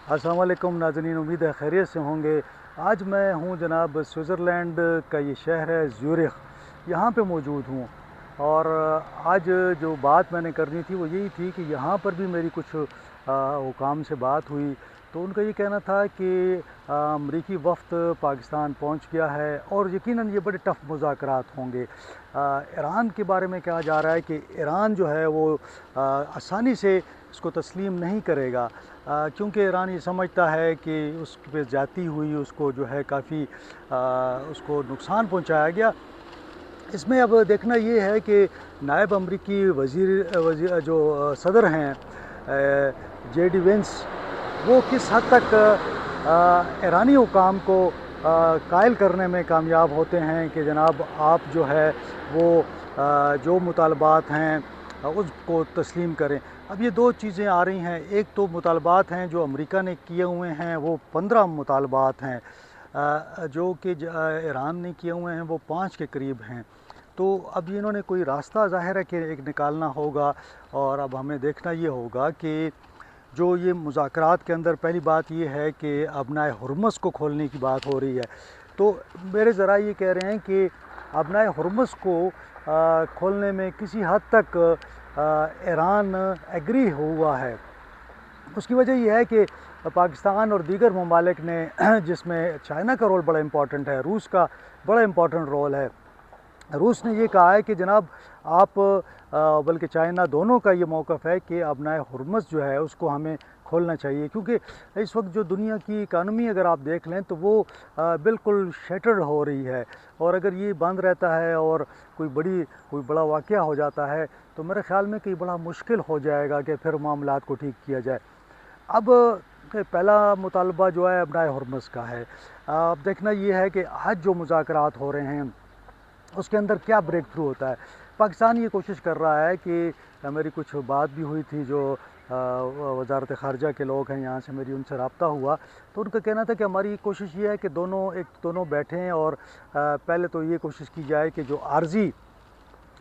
अस्सलाम वालेकुम नाज़रीन, उम्मीद है खैरियत से होंगे। आज मैं हूँ जनाब स्विट्ज़रलैंड का ये शहर है ज़्यूरिख, यहाँ पे मौजूद हूँ। और आज जो बात मैंने करनी थी वो यही थी कि यहाँ पर भी मेरी कुछ हुकाम से बात हुई। तो उनका ये कहना था कि अमरीकी वफ़द पाकिस्तान पहुँच गया है और यकीनन ये बड़े टफ़ मुज़ाकरात होंगे। ईरान के बारे में कहा जा रहा है कि ईरान जो है वो आसानी से इसको तस्लीम नहीं करेगा, क्योंकि ईरान ये समझता है कि उस पे जाती हुई उसको जो है काफ़ी उसको नुकसान पहुंचाया गया। इसमें अब देखना ये है कि नायब अमरीकी वज़ीर जो सदर हैं जेडी वेंस, वो किस हद तक ईरानी हुकाम को कायल करने में कामयाब होते हैं कि जनाब आप जो है वो जो मुतालबात हैं उसको तस्लीम करें। अब ये दो चीज़ें आ रही हैं। एक तो मुतालबात हैं जो अमेरिका ने किए हुए हैं, वो 15 मुतालबात हैं, जो कि ईरान ने किए हुए हैं वो 5 के करीब हैं। तो अब इन्होंने कोई रास्ता ज़ाहिर है कि एक निकालना होगा। और अब हमें देखना ये होगा कि जो ये मुज़ाकरात के अंदर पहली बात ये है कि अबनाए हुर्मुज़ को खोलने की बात हो रही है। तो मेरे ज़रा ये कह रहे हैं कि अबनाए हुर्मुज़ को खोलने में किसी हद तक ईरान एग्री हुआ है। उसकी वजह यह है कि पाकिस्तान और दीगर ममालिक ने जिसमें चाइना का रोल बड़ा इम्पॉर्टेंट है, रूस का बड़ा इम्पॉर्टेंट रोल है। रूस ने ये कहा है कि जनाब आप बल्कि चाइना, दोनों का ये मौक़िफ़ है कि अबनाए हुर्मुज़ जो है उसको हमें खोलना चाहिए, क्योंकि इस वक्त जो दुनिया की इकानमी अगर आप देख लें तो वो बिल्कुल शटर्ड हो रही है। और अगर ये बंद रहता है और कोई बड़ा वाक़या हो जाता है तो मेरे ख़्याल में कि बड़ा मुश्किल हो जाएगा कि फिर मामलात को ठीक किया जाए। अब पहला मुतालबा जो है अबनाए हुर्मुज़ का है। अब देखना ये है कि आज जो मुज़ाकरात हो रहे हैं उसके अंदर क्या ब्रेक थ्रू होता है। पाकिस्तान ये कोशिश कर रहा है कि मेरी कुछ बात भी हुई थी, जो वज़ारत ख़ारजा के लोग हैं यहाँ से, मेरी उनसे रब्ता हुआ तो उनका कहना था कि हमारी कोशिश ये है कि दोनों बैठें और पहले तो ये कोशिश की जाए कि जो आर्जी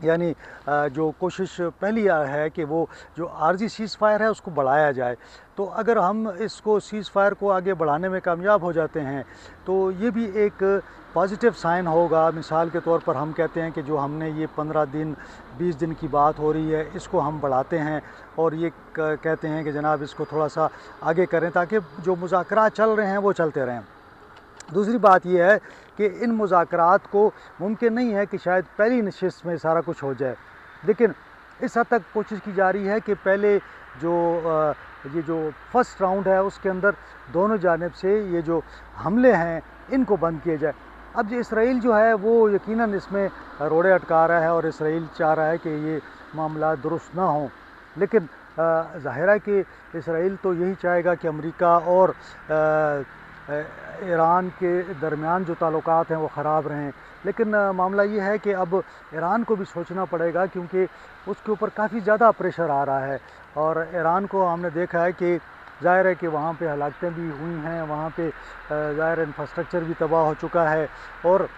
यानी जो कोशिश पहली है कि वो जो आर्जी सीज़ फायर है उसको बढ़ाया जाए। तो अगर हम इसको सीज़ फायर को आगे बढ़ाने में कामयाब हो जाते हैं तो ये भी एक पॉजिटिव साइन होगा। मिसाल के तौर पर हम कहते हैं कि जो हमने ये 15 दिन 20 दिन की बात हो रही है इसको हम बढ़ाते हैं और ये कहते हैं कि जनाब इसको थोड़ा सा आगे करें ताकि जो मुज़ाकरात चल रहे हैं वो चलते रहें। दूसरी बात यह है कि इन मुज़ाकरात को मुमकिन नहीं है कि शायद पहली नशिस्त में सारा कुछ हो जाए, लेकिन इस हद तक कोशिश की जा रही है कि पहले ये जो फर्स्ट राउंड है उसके अंदर दोनों जानिब से ये जो हमले हैं इनको बंद किए जाए। अब जो इसराइल जो है वो यकीनन इसमें रोड़े अटका रहा है और इसराइल चाह रहा है कि ये मामला दुरुस्त ना हों, लेकिन ज़ाहिर है कि इसराइल तो यही चाहेगा कि अमेरिका और ईरान के दरमियान जो ताल्लुकात हैं वो ख़राब रहें। लेकिन मामला ये है कि अब ईरान को भी सोचना पड़ेगा, क्योंकि उसके ऊपर काफ़ी ज़्यादा प्रेशर आ रहा है। और ईरान को हमने देखा है कि ज़ाहिर है कि वहाँ पे हलाकतें भी हुई हैं, वहाँ पे ज़ाहिर इंफ्रास्ट्रक्चर भी तबाह हो चुका है। और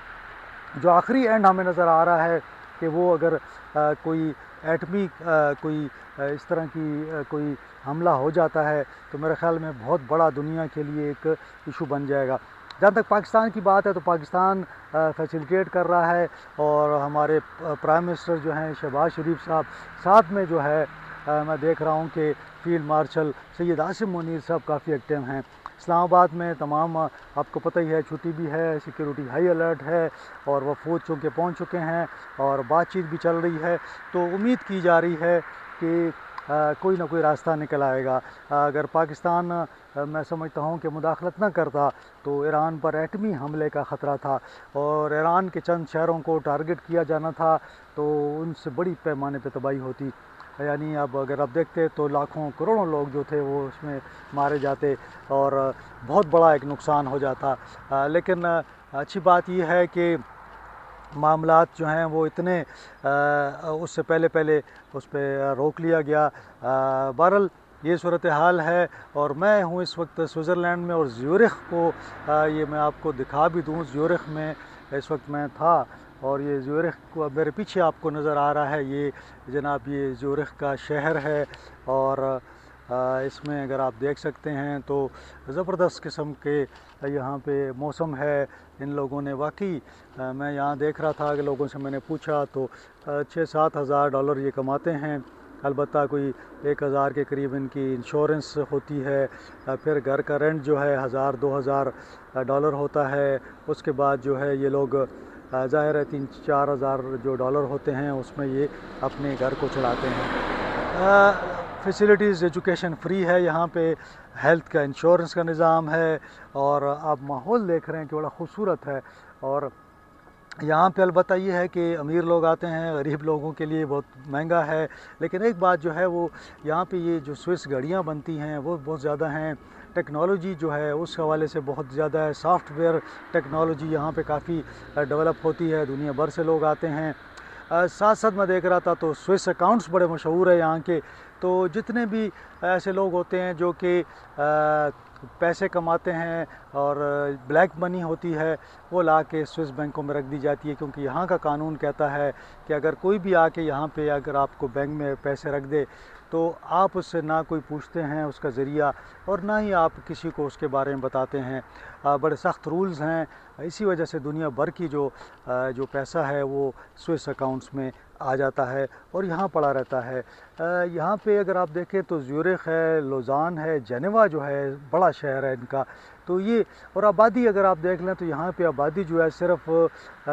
जो आखिरी एंड हमें नज़र आ रहा है कि वो अगर कोई एटमी कोई इस तरह की कोई हमला हो जाता है तो मेरे ख़्याल में बहुत बड़ा दुनिया के लिए एक इशू बन जाएगा। जहाँ तक पाकिस्तान की बात है तो पाकिस्तान फैसिलिटेट कर रहा है और हमारे प्राइम मिनिस्टर जो हैं शहबाज शरीफ साहब, साथ में जो है मैं देख रहा हूँ कि फील्ड मार्शल सैयद आसिम मुनीर साहब काफ़ी एक्टिव हैं। इस्लामाबाद में तमाम आपको पता ही है छुट्टी भी है, सिक्योरिटी हाई अलर्ट है और वफूद चूँकि पहुँच चुके हैं और बातचीत भी चल रही है। तो उम्मीद की जा रही है कि कोई ना कोई रास्ता निकल आएगा। अगर पाकिस्तान मैं समझता हूँ कि मुदाखलत न करता तो ईरान पर एटमी हमले का ख़तरा था और ईरान के चंद शहरों को टारगेट किया जाना था, तो उनसे बड़ी पैमाने पर तबाही होती। यानी अब अगर आप देखते तो लाखों करोड़ों लोग जो थे वो उसमें मारे जाते और बहुत बड़ा एक नुकसान हो जाता। लेकिन अच्छी बात यह है कि मामलात जो हैं वो इतने उससे पहले उस पर रोक लिया गया। बहरहाल ये सूरत हाल है और मैं हूँ इस वक्त स्विट्ज़रलैंड में और ज़्यूरिख को ये मैं आपको दिखा भी दूँ। ज़्यूरिख में इस वक्त मैं था और ये ज़्यूरिख को मेरे पीछे आपको नज़र आ रहा है, ये जनाब ये ज़्यूरिख का शहर है। और इसमें अगर आप देख सकते हैं तो ज़बरदस्त किस्म के यहाँ पे मौसम है। इन लोगों ने वाकई मैं यहाँ देख रहा था कि लोगों से मैंने पूछा तो 6-7 हज़ार डॉलर ये कमाते हैं। अलबत्ता कोई 1,000 के करीब इनकी इंश्योरेंस होती है। फिर घर का रेंट जो है 1,000-2,000 डॉलर होता है। उसके बाद जो है ये लोग ज़ाहिर है 3-4 हज़ार जो डॉलर होते हैं उसमें ये अपने घर को चलाते हैं। फैसिलिटीज़ एजुकेशन फ्री है यहाँ पे, हेल्थ का इंश्योरेंस का निज़ाम है, और आप माहौल देख रहे हैं कि बड़ा खूबसूरत है। और यहाँ पे अलबत्ता ये है कि अमीर लोग आते हैं, गरीब लोगों के लिए बहुत महंगा है। लेकिन एक बात जो है वो यहाँ पे ये जो स्विस घड़ियाँ बनती हैं वो बहुत ज़्यादा हैं। टेक्नोलॉजी जो है उस हवाले से बहुत ज़्यादा है। सॉफ्टवेयर टेक्नोलॉजी यहाँ पे काफ़ी डेवलप होती है, दुनिया भर से लोग आते हैं। साथ साथ मैं देख रहा था तो स्विस अकाउंट्स बड़े मशहूर है यहाँ के। तो जितने भी ऐसे लोग होते हैं जो कि पैसे कमाते हैं और ब्लैक मनी होती है वो ला के स्विस बैंकों में रख दी जाती है, क्योंकि यहाँ का कानून कहता है कि अगर कोई भी आके यहाँ पे अगर आपको बैंक में पैसे रख दे तो आप उससे ना कोई पूछते हैं उसका ज़रिया, और ना ही आप किसी को उसके बारे में बताते हैं। बड़े सख्त रूल्स हैं। इसी वजह से दुनिया भर की जो पैसा है वो स्विस अकाउंट्स में आ जाता है और यहाँ पड़ा रहता है। यहाँ पे अगर आप देखें तो ज़्यूरिख है, लौज़ान है, जेनेवा जो है बड़ा शहर है इनका। तो ये और आबादी अगर आप देख लें तो यहाँ पे आबादी जो है सिर्फ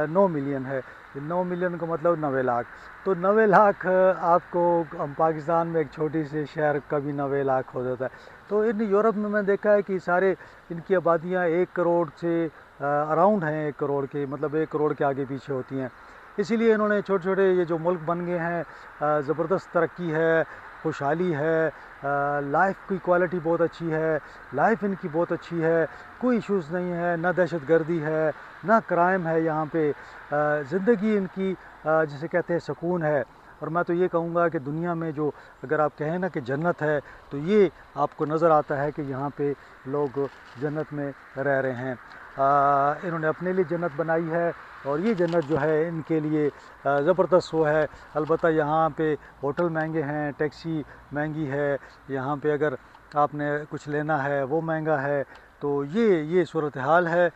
9 मिलियन है। 9 मिलियन का मतलब 90 लाख। तो 90 लाख आपको हम पाकिस्तान में एक छोटी सी शहर का भी 90 लाख हो जाता है। तो इन यूरोप में मैं देखा है कि सारे इनकी आबादियाँ 1 करोड़ से अराउंड हैं, 1 करोड़ के मतलब 1 करोड़ के आगे पीछे होती हैं। इसीलिए इन्होंने छोटे छोटे ये जो मुल्क बन गए हैं, ज़बरदस्त तरक्की है, खुशहाली है, लाइफ की क्वालिटी बहुत अच्छी है, लाइफ इनकी बहुत अच्छी है, कोई इश्यूज़ नहीं है, ना दहशत गर्दी है, ना क्राइम है यहाँ पे। ज़िंदगी इनकी जिसे कहते हैं सुकून है। और मैं तो ये कहूँगा कि दुनिया में जो अगर आप कहें ना कि जन्नत है तो ये आपको नज़र आता है कि यहाँ पे लोग जन्नत में रह रहे हैं। इन्होंने अपने लिए जन्नत बनाई है और ये जन्नत जो है इनके लिए ज़बरदस्त वो है। अलबत्ता यहाँ पे होटल महंगे हैं, टैक्सी महंगी है, यहाँ पे अगर आपने कुछ लेना है वो महंगा है। तो ये सूरत हाल है।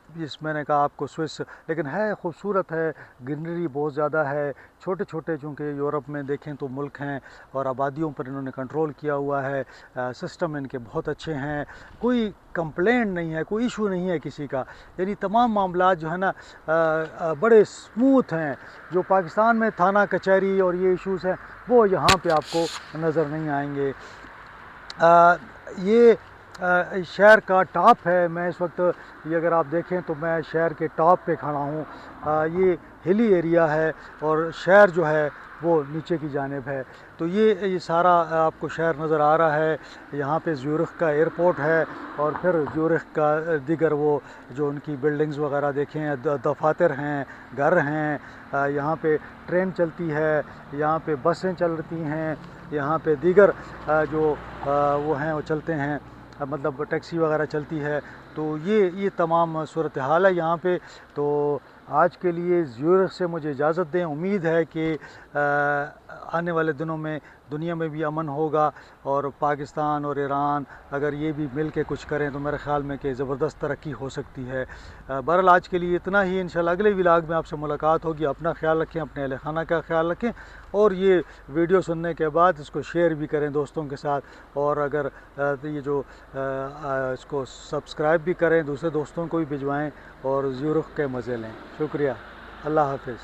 जिस मैंने कहा आपको स्विस, लेकिन है खूबसूरत है, ग्रीनरी बहुत ज़्यादा है। छोटे छोटे चूँकि यूरोप में देखें तो मुल्क हैं और आबादियों पर इन्होंने कंट्रोल किया हुआ है। सिस्टम इनके बहुत अच्छे हैं, कोई कंप्लेंट नहीं है, कोई इशू नहीं है किसी का। यानी तमाम मामलात जो है ना बड़े स्मूथ हैं। जो पाकिस्तान में थाना कचहरी और ये इश्यूज़ हैं वो यहाँ पे आपको नज़र नहीं आएंगे। ये शहर का टॉप है। मैं इस वक्त ये अगर आप देखें तो मैं शहर के टॉप पे खड़ा हूँ। ये हिली एरिया है और शहर जो है वो नीचे की जानिब है। तो ये सारा आपको शहर नज़र आ रहा है। यहाँ पे ज़्यूरिख का एयरपोर्ट है और फिर ज़्यूरिख का दीगर वो जो उनकी बिल्डिंग्स वगैरह देखें, दफातर हैं, घर हैं। यहाँ पे ट्रेन चलती है, यहाँ पे बसें चलती हैं, यहाँ पे दीगर जो वो हैं वो चलते हैं, मतलब टैक्सी वगैरह चलती है। तो ये तमाम सूरत हाल है यहाँ पे। तो आज के लिए ज़्यूरिख से मुझे इजाज़त दें। उम्मीद है कि आने वाले दिनों में दुनिया में भी अमन होगा और पाकिस्तान और ईरान अगर ये भी मिल के कुछ करें तो मेरे ख़्याल में कि ज़बरदस्त तरक्की हो सकती है। बहरहाल आज के लिए इतना ही। इंशाल्लाह अगले व्लॉग में आपसे मुलाकात होगी। अपना ख्याल रखें, अपने अहल खाना का ख्याल रखें और ये वीडियो सुनने के बाद इसको शेयर भी करें दोस्तों के साथ। और अगर ये जो इसको सब्सक्राइब भी करें, दूसरे दोस्तों को भी भिजवाएँ और ज़्यूरिख के मज़े लें। शुक्रिया। अल्लाह हाफ़िज़।